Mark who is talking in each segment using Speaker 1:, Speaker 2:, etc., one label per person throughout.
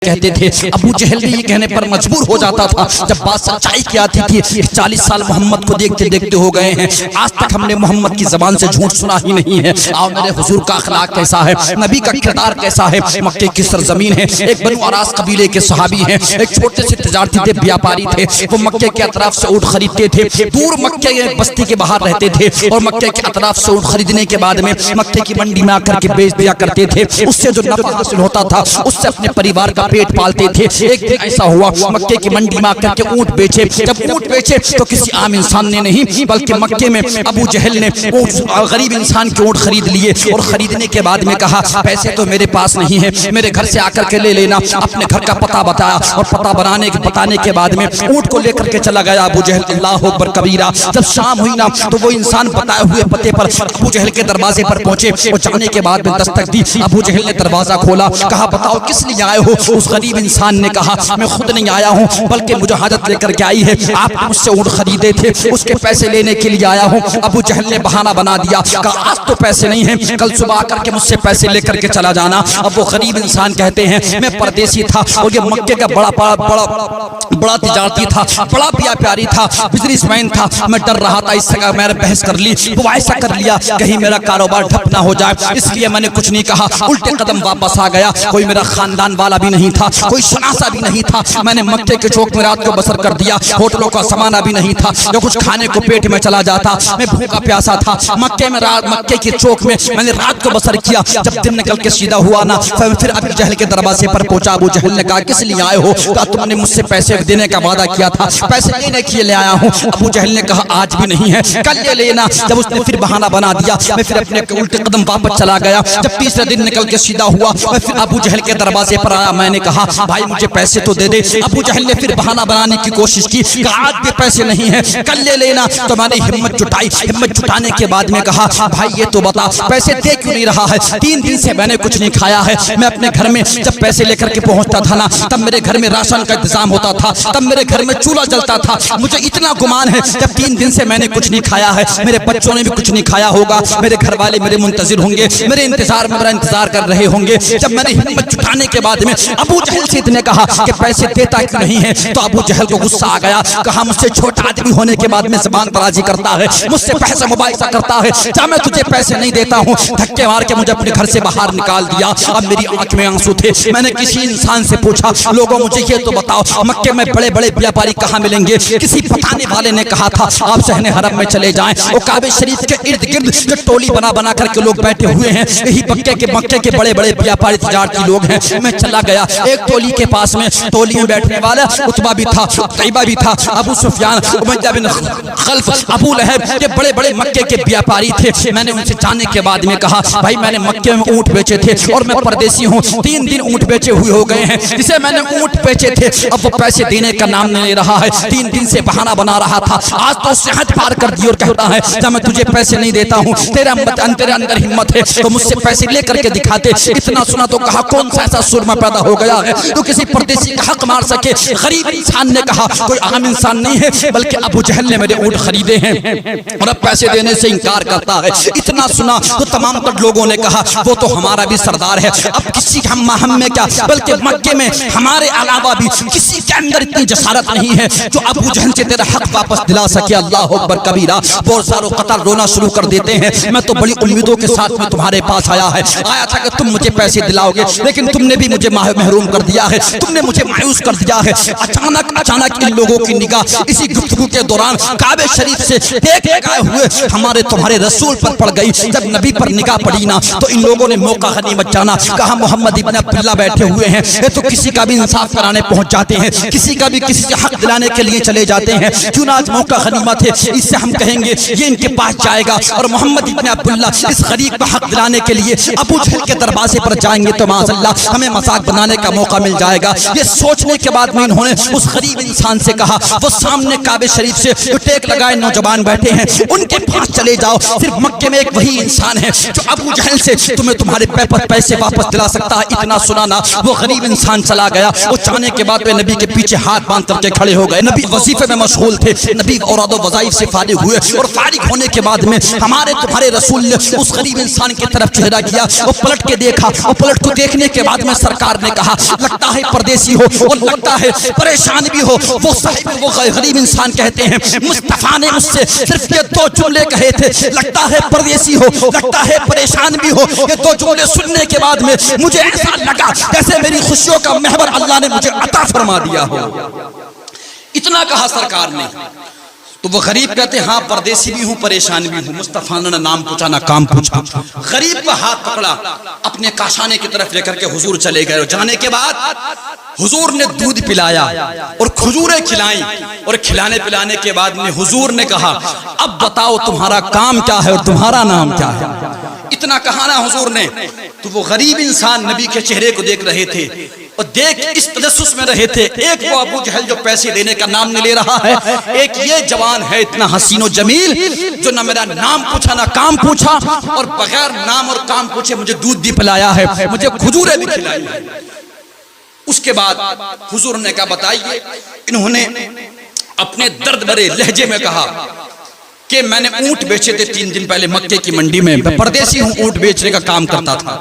Speaker 1: کہتے تھے۔ ابو جہل بھی یہ کہنے پر مجبور ہو جاتا تھا جب بات سچائی کی آتی تھی 40 سال محمد کو دیکھتے دیکھتے ہو گئے ہیں، آج تک ہم نے محمد کی زبان سے جھوٹ سنا ہی نہیں ہے۔ آؤ میرے حضور کا اخلاق کیسا ہے، نبی کا کردار کیسا ہے۔ مکے کی سرزمین ہے، ایک بنو عراس قبیلے کے صحابی ہیں، ایک چھوٹے سے تجارتی تھے، بیاپاری تھے، وہ مکے کے اطراف سے اونٹ خریدتے تھے، دور مکے کے بستی کے باہر رہتے تھے اور مکے کے اطراف سے اونٹ خریدنے کے بعد میں مکے کی منڈی میں آ کر کے بیچ دیا کرتے تھے، اس سے جو نفع حاصل ہوتا تھا اس سے اپنے پریوار کا پیٹ پالتے تھے۔ ایک دن ایسا ہوا مکے کی منڈی میں آ کر کے اونٹ بیچے، جب اونٹ بیچے تو کسی عام انسان نے نہیں بلکہ مکے میں ابو جہل نے غریب انسان کے اونٹ خرید لیے اور خریدنے کے بعد میں کہا پیسے تو میرے پاس نہیں ہے، میرے گھر سے آ کر کے لے لینا۔ اپنے گھر کا پتہ بتایا اور پتہ بتانے کے بعد میں اونٹ کو لے کر کے چلا گیا ابو جہل۔ اللہ اکبر کبیرہ۔ جب شام ہوئی نا تو وہ انسان بتائے ہوئے پتے پر ابو جہل کے دروازے پر پہنچے اور جانے کے بعد میں دستک دی۔ ابو جہل نے دروازہ کھولا، کہا بتاؤ کس لیے آئے ہو؟ اس غریب انسان نے کہا میں خود نہیں آیا ہوں بلکہ مجھے حاجت لے کر کے آئی ہے، آپ مجھ سے اونٹ خریدے تھے اس کے پیسے لینے کے لیے آیا ہوں۔ ابو جہل نے بہانہ بنا دیا، کہا آج تو پیسے نہیں ہیں، کل صبح آ کر کے مجھ سے پیسے لے کر کے چلا جانا۔ اب وہ غریب انسان کہتے ہیں میں پردیسی تھا اور یہ مکے کا بڑا تجارتی تھا، بڑا بیاپاری تھا، بزنس مین تھا، میں ڈر رہا تھا اس سے میں نے بحث کر لی، مباحثہ کر لیا کہیں میرا کاروبار ٹھپ نہ ہو جائے، اس لیے میں نے کچھ نہیں کہا، الٹے قدم واپس آ گیا۔ کوئی میرا خاندان والا بھی نہیں تھا، کوئی شناسا بھی نہیں تھا، میں نے مکے کے چوک میں رات کو بسر کر دیا، ہوٹلوں کا سامانہ بھی نہیں تھا جو کچھ کھانے کو پیٹ میں چلا جاتا، میں بھوکا پیاسا تھا۔ مکے کے چوک میں نے رات کو بسر کیا۔ جب دن نکل کے سیدھا ہوا نا پھر ابو جہل کے دروازے پر پہنچا۔ ابو جہل نے کہا کس لیے آئے ہو؟ کہا تم نے مجھ سے پیسے دینے کا وعدہ کیا تھا، پیسے لینے کے لیے آیا ہوں۔ ابو جہل نے کہا آج بھی نہیں ہے، کل لے لینا۔ جب اس نے پھر بہانہ بنا دیا میں پھر اپنے الٹے قدم واپس چلا گیا۔ جب تیسرے دن نکل کے سیدھا ہوا میں پھر ابو جہل کے دروازے پر آیا، میں نے کہا بھائی مجھے پیسے تو دے دے۔ ابو جہل نے پھر بہانہ بنانے کی کوشش کی، کہا آج بھی پیسے نہیں ہیں، کل لے لینا۔ تو میں نے ہمت جٹائی، ہمت جٹانے کے بعد میں کہا بھائی یہ تو بتا پیسے دے کیوں نہیں رہا ہے؟ 3 دن سے میں نے کچھ نہیں کھایا ہے۔ میں اپنے گھر میں جب پیسے لے کر کے پہنچتا تھا نا تب میرے گھر میں راشن کا انتظام ہوتا تھا، تب میرے گھر میں چولہا جلتا تھا۔ مجھے اتنا گمان ہے جب 3 دن سے میں نے کچھ نہیں کھایا ہے میرے بچوں نے بھی کچھ نہیں کھایا ہوگا، میرے گھر والے میرے منتظر ہوں گے، میرا انتظار کر رہے ہوں گے۔ جب میں نے ہمت جٹانے کے بعد میں ابو جہل سے نے کہا کہ پیسے دیتا کیوں نہیں ہے تو ابو جہل کو غصہ آ گیا، کہا مجھ سے چھوٹا آدمی ہونے کے بعد میں زبان درازی کرتا ہے، مجھ سے پیسہ مباحثہ کرتا ہے، جب میں تجھے پیسے نہیں دیتا ہوں دھکے مار کے مجھے اپنے گھر سے باہر نکال دیا۔ اب میری آنکھ میں آنسو تھے۔ میں نے کسی انسان سے پوچھا لوگوں مجھے یہ تو بتاؤ مکے میں بڑے بڑے بیاپاری کہاں ملیں گے؟ کسی بتانے والے نے کہا تھا آپ صحن حرم میں چلے جائیں، وہ کعبہ شریف کے ارد گرد جو ٹولی بنا کر کے لوگ بیٹھے ہوئے ہیں یہی مکے کے بڑے بڑے بیاپاری تجارتی لوگ ہیں۔ میں چلا گیا ایک ٹولی کے پاس میں، ٹولی میں بیٹھنے والا عتبہ بھی تھا، طیبہ بھی تھا، ابو سفیان، امیہ بن خلف، ابو لہب، یہ بڑے بڑے مکے کے بیاپاری تھے۔ میں نے ان سے جانے کے بعد میں کہا بھائی میں نے مکے میں اونٹ بیچے تھے اور میں پردیسی ہوں، 3 دن اونٹ بیچے ہوئے ہو گئے ہیں، جسے میں نے اونٹ بیچے تھے اب وہ پیسے دینے کا نام نہیں لے رہا ہے، 3 دن سے بہانہ بنا رہا تھا، آج تو صحت پار کر دی اور کہتا ہے جب میں تجھے پیسے نہیں دیتا ہوں تیرے اندر ہمت ہے تو مجھ سے پیسے لے کر کے دکھاتے۔ اتنا سنا تو کہا کون سا ایسا سرما پیدا ہو گیا ہے تو کسی پردیسی کا حق مار سکے؟ غریب انسان نے کہا کوئی عام انسان نہیں ہے بلکہ ابو جہل نے میرے اونٹ خریدے ہیں اور اب پیسے دینے سے انکار کرتا ہے۔ اتنا سنا تو تمام تر لوگوں نے کہا وہ تو ہمارا بھی سردار ہے، اب کسی ہم میں کیا بلکہ مکے میں ہمارے علاوہ بھی کسی کے اندر اتنی جسارت نہیں ہے جو ابو جہل سے تیرا حق واپس دلا سکے۔ اللہ اکبر کبیرہ۔ بہت ساروں قطر رونا شروع کر دیتے ہیں، میں تو بڑی امیدوں کے ساتھ میں تمہارے پاس آیا تھا کہ تم مجھے پیسے دلاؤ گے لیکن تم نے بھی مجھے محروم کر دیا ہے، تم نے مجھے مایوس کر دیا ہے۔ اچانک ان لوگوں کی نگاہ اسی گفتگو کے دوران کعبہ شریف سے دیکھ لگائے ہوئے ہمارے تمہارے رسول پر پڑ گئی۔ جب نبی پر نگاہ پڑی نا تو ان لوگوں نے موقع غنیمت جانا، کہا محمد ابن عبداللہ بیٹھے ہوئے ہیں یہ تو کسی کا بھی انصاف کرانے پہنچ جاتے ہیں، کسی کا بھی کسی سے حق دلانے کے لیے چلے جاتے ہیں، کیوں نہ آج موقع غنیمت ہے اس سے ہم کہیں گے یہ ان کے پاس جائے گا اور محمد ابن عبداللہ اس غریب کا حق دلانے کے لیے ابو جہل کے دروازے پر جائیں گے تو معاذ اللہ ہمیں مذاق بنانے کا موقع مل جائے گا۔ یہ سوچنے کے بعد میں انہوں نے اس غریب انسان سے کہا وہ سامنے کعبہ شریف سے جو ٹیک لگائے نوجوان بیٹھے ہیں ان کے پاس چلے جاؤ، صرف مکے میں ایک وہی انسان ہے جو ابو جہل سے تمہیں تمہارے پیسے واپس دلا سکتا ہے۔ اتنا سنانا وہ غریب انسان چلا گیا، وہ جانے کے بعد نبی کے پیچھے ہاتھ باندھ کر کے کھڑے ہو گئے۔ نبی وظیفے میں مشغول تھے، نبی اوراد و وظائف سے فارغ ہوئے اور فارغ ہونے کے بعد میں ہمارے تمہارے رسول نے اس غریب انسان کی طرف چہرہ کیا، وہ پلٹ کے دیکھا، وہ پلٹ کو دیکھنے کے بعد میں سرکار نے کہا کہا لگتا ہے پردیسی ہو اور لگتا ہے پریشان بھی ہو. وہ صاحب وہ غریب انسان کہتے ہیں مصطفیٰ نے مجھ سے صرف یہ دو جملے کہے تھے, لگتا ہے پردیسی ہو, لگتا ہے پریشان بھی ہو. یہ دو جملے سننے کے بعد میں مجھے ایسا لگا جیسے میری خوشیوں کا محور اللہ نے مجھے عطا فرما دیا ہو. اتنا کہا سرکار نے. تو وہ غریب کہتے ہیں ہاں پردیسی بھی ہوں پریشان بھی ہوں. مصطفیٰ نے نہ نام پوچھا نہ کام پوچھا, غریب کا ہاتھ پکڑا اپنے کاشانے کی طرف لے کر کے حضور چلے گئے. جانے کے بعد حضور نے دودھ پلایا اور کھجوریں کھلائیں, اور کھلانے پلانے کے بعد میں حضور نے کہا اب بتاؤ تمہارا کام کیا ہے اور تمہارا نام کیا ہے. اتنا کہا نا حضور نے. تو وہ غریب انسان نبی کے چہرے کو دیکھ رہے تھے اور دیکھ اس تجسس میں رہے تھے. ایک وہ ابو جہل جو پیسے دینے کا نام نہیں لے رہا ہے, ایک یہ جوان ہے اتنا حسین و جمیل جو نہ میرا نام پوچھا نہ کام پوچھا, اور بغیر نام اور کام پوچھے مجھے دودھ بھی پلایا ہے, مجھے کھجوریں بھی کھلائی ہے. اس کے بعد حضور نے کہا بتائیے. انہوں نے اپنے درد بھرے لہجے میں کہا کہ میں نے اونٹ بیچے تھے 3 دن پہلے مکے کی منڈی میں, پردیسی ہوں, اونٹ بیچنے کا کام کرتا تھا.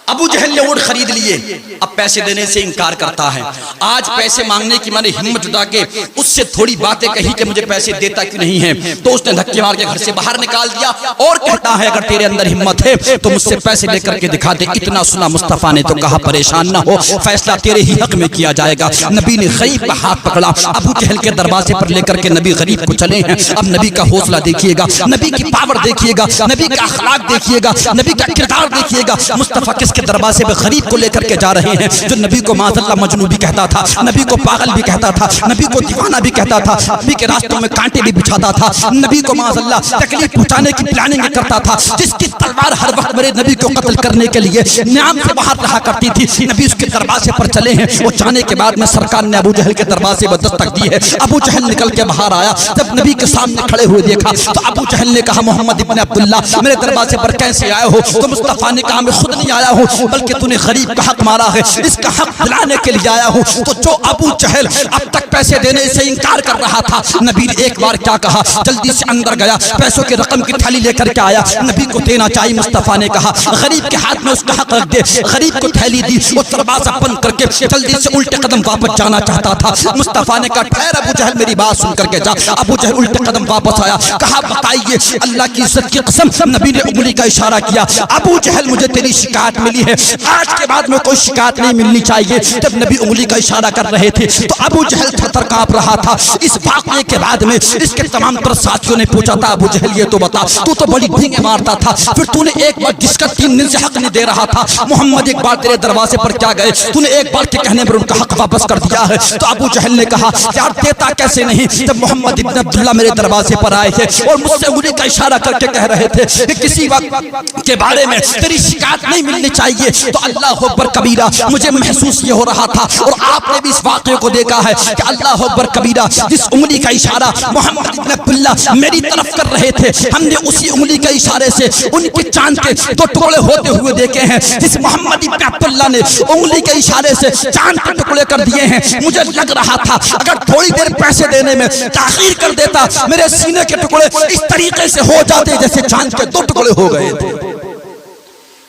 Speaker 1: ابو جہل نے اونٹ خرید لیے, اب پیسے دینے سے انکار کرتا ہے. آج پیسے مانگنے کی میں نے ہمت جٹا کے اس سے تھوڑی باتیں کہی کہ مجھے پیسے دیتا کیوں نہیں ہے, تو اس نے دھکے مار کے گھر سے باہر نکال دیا اور کہتا ہے اگر تیرے اندر ہمت ہے تو مجھ سے پیسے لے کر کے دکھا دے. اتنا سنا مصطفیٰ نے تو کہا پریشان نہ ہو, فیصلہ تیرے ہی حق میں کیا جائے گا. نبی نے غریب کا ہاتھ پکڑا, ابو جہل کے دروازے پر لے کر کے نبی غریب کو چلے ہیں. اب نبی کا حوصلہ دیکھیے گا, نبی کی پاور دیکھیے گا, نبی کا اخلاق دیکھیے گا, نبی کا کردار دیکھیے گا. مصطفیٰ کس کے دروازے پہ غریب کو لے کر کے جا رہے ہیں جو نبی کو معاذ اللہ مجنون بھی کہتا تھا, نبی کو پاگل بھی کہتا تھا, نبی کو دیوانہ بھی کہتا تھا, نبی کے راستوں میں کانٹے بھی بچھاتا تھا, نبی کو معاذ اللہ تکلیف پہنچانے کی پلاننگ کرتا تھا, جس کی تلوار ہر وقت میرے نبی کو قتل کرنے کے لیے نیام سے باہر رہا کرتی تھی. نبی اس کے دروازے پر چلے ہیں. وہ جانے کے بعد میں سرکار نے ابو جہل کے دروازے پر دستک دی ہے. ابو جہل نکل کے باہر آیا, جب نبی کے سامنے کھڑے ہوئے دیکھا تو ابو جہل نے کہا محمد ابن عبداللہ میرے دروازے پر کیسے آئے ہو؟ تو مصطفیٰ نے کہا میں خود نہیں آیا ہوں بلکہ تو نے غریب کا حق مارا ہے, اس کا حق دلانے کے لیے آیا ہوں. تو جو ابو جہل اب تک پیسے دینے سے انکار کر رہا تھا, نبی نے ایک بار کیا کہا, جلدی سے اندر گیا, پیسوں کی رقم کی تھیلی لے کر کے آیا, نبی کو دینا چاہیے. مصطفیٰ نے کہا غریب کے ہاتھ میں اس کا حق رکھ دے. غریب کو تھیلی دی, وہ دروازہ بند کر کے جلدی سے الٹے قدم واپس جانا چاہتا تھا. مصطفیٰ نے کہا ٹھہر ابو جہل میری بات سن کر کے جا. ابو جہل الٹے قدم واپس آیا, کہا بتائیے اللہ کی عزت کی قسم. نبی نے انگلی کا اشارہ کیا, ابو جہل مجھے تیری شکایت ملی ہے, آج کے بعد میں کوئی شکایت نہیں ملنی چاہیے. جب نبی انگلی کا اشارہ کر رہے تھے تو ابو جہل تھر تھر کانپ رہا تھا. اس واقعے کے بعد میں اس کے تمام تر ساتھیوں نے پوچھا تھا ابو جہل یہ تو بتا, تو تو بڑی ڈھینگیں مارتا تھا, پھر تو نے ایک بار جس کا 3 دن سے حق نہیں دے رہا تھا, محمد ایک بار تیرے دروازے پر کیا گئے, تو نے ایک بار کے کہنے پر ان کا حق واپس کر دیا ہے. تو ابو جہل نے کہا یار دیتا کیسے نہیں, جب محمد ابن عبداللہ میرے دروازے پر آئے تھے اور مجھ سے انگلی کا اشارہ کر کے کہہ رہے تھے کہ کسی وقت کے بارے میں تیری شکایت نہیں ملنی چاہیے, تو اللہ اکبر کبیرہ مجھے محسوس یہ ہو رہا تھا. اور آپ نے بھی اس واقعے کو دیکھا ہے کہ اللہ اکبر کبیرہ جس انگلی کا اشارہ محمد ابن عبداللہ میری طرف کر رہے تھے, ہم نے اسی انگلی کے اشارے سے ان کے چاند کے 2 ٹکڑے ہوتے ہوئے دیکھے ہیں. جس محمد ابن عبداللہ نے انگلی کے اشارے سے چاند کے ٹکڑے کر دیے ہیں, مجھے لگ رہا تھا اگر تھوڑی دیر پیسے دینے میں تاخیر کر دیتا میرے سینے کے ٹکڑے اس طریقے سے ہو جاتے جیسے چاند کے 2 ٹکڑے ہو گئے تھے.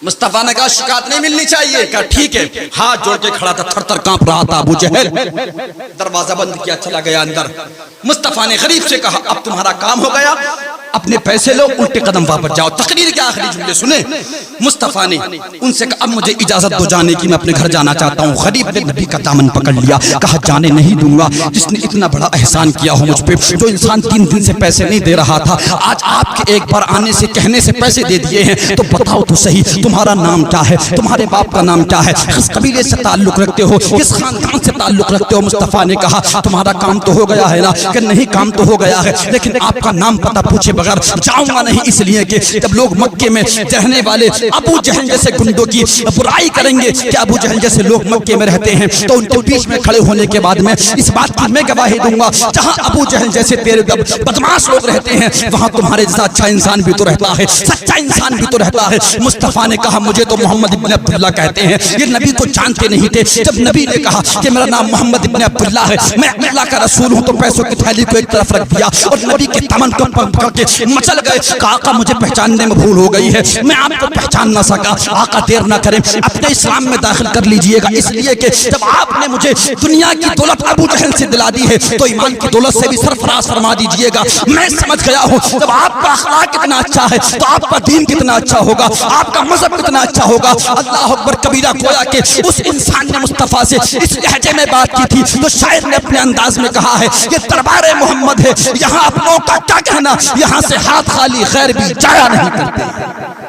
Speaker 1: مصطفیٰ نے کہا شکایت نہیں ملنی چاہیے. کہا ٹھیک ہے. ہاتھ جوڑ کے کھڑا تھا, تھر تھر کانپ رہا تھا ابو جہل. دروازہ بند کیا, چلا گیا اندر. مصطفیٰ نے غریب سے کہا اب تمہارا کام ہو گیا, اپنے پیسے لو, الٹے قدم واپس جاؤ. تقریر کے آخری جملے سنیں. مصطفیٰ نے ان سے کہا اب مجھے اجازت دو جانے کی, میں اپنے گھر جانا چاہتا ہوں. غریب نے نبی کا دامن پکڑ لیا, کہا جانے نہیں دوں گا. جس نے اتنا بڑا احسان کیا ہو مجھ پہ, جو انسان 3 دن سے پیسے نہیں دے رہا تھا, آج آپ کے ایک بار آنے سے کہنے سے پیسے دے دیے ہیں, تو بتاؤ تو صحیح تمہارا نام کیا ہے, تمہارے باپ کا نام کیا ہے, کس قبیلے سے تعلق رکھتے ہو, کس خاندان سے تعلق رکھتے ہو. مصطفیٰ نے کہا تمہارا کام تو ہو گیا ہے نا. کہ نہیں کام تو ہو گیا ہے, لیکن آپ کا نام پتہ پوچھے بغیر جاؤں گا نہیں, اس لیے کہ جب لوگ مکے میں رہنے والے ابو جہل جیسے گنڈوں کی برائی کریں گے کہ ابو جہل جیسے لوگ مکے میں رہتے ہیں, تو ان کے بیچ میں کھڑے ہونے کے بعد میں اس بات کی میں گواہی دوں گا جہاں ابو جہل جیسے تیرے بدماش لوگ رہتے ہیں وہاں تمہارے جیسا اچھا انسان بھی تو رہتا ہے, سچا انسان بھی تو رہتا ہے. مصطفیٰ نے کہا مجھے تو محمد ابن عبداللہ کہتے ہیں, یہ نبی کو جانتے نہیں تھے. جب نبی نے کہا کہ میرا نام محمد ابن عبداللہ ہے, میں اللہ کا رسول ہوں, تو پیسوں کی تھیلی کو ایک طرف رکھ دیا اور نبی کے دامن کو پکڑ کے مچل گئے کہ آقا مجھے پہچاننے میں بھول ہو گئی ہے، میں آپ کو پہچان نہ سکا۔ آقا دیر نہ کریں، اپنے اسلام میں داخل کر لیجئے گا، اس لیے کہ جب آپ نے مجھے دنیا کی دولت ابو جہل سے دلا دی ہے تو ایمان کی دولت سے بھی سرفراز فرما دیجئے گا۔ میں سمجھ گیا ہوں جب آپ کا اخلاق کتنا اچھا ہے تو آپ کا دین کتنا اچھا ہوگا، آپ کا مذہب کتنا اچھا ہوگا۔ اللہ اکبر کبیرہ، گویا کہ اس انسان نے مصطفیٰ سے اس لہجے میں بات کی تھی تو شاعر نے اپنے انداز میں کہا ہے یہ دربار محمد ہے، یہاں اپنوں کا کیا کہنا، یہاں سے ہاتھ خالی غیر بھی جایا نہیں کرتے۔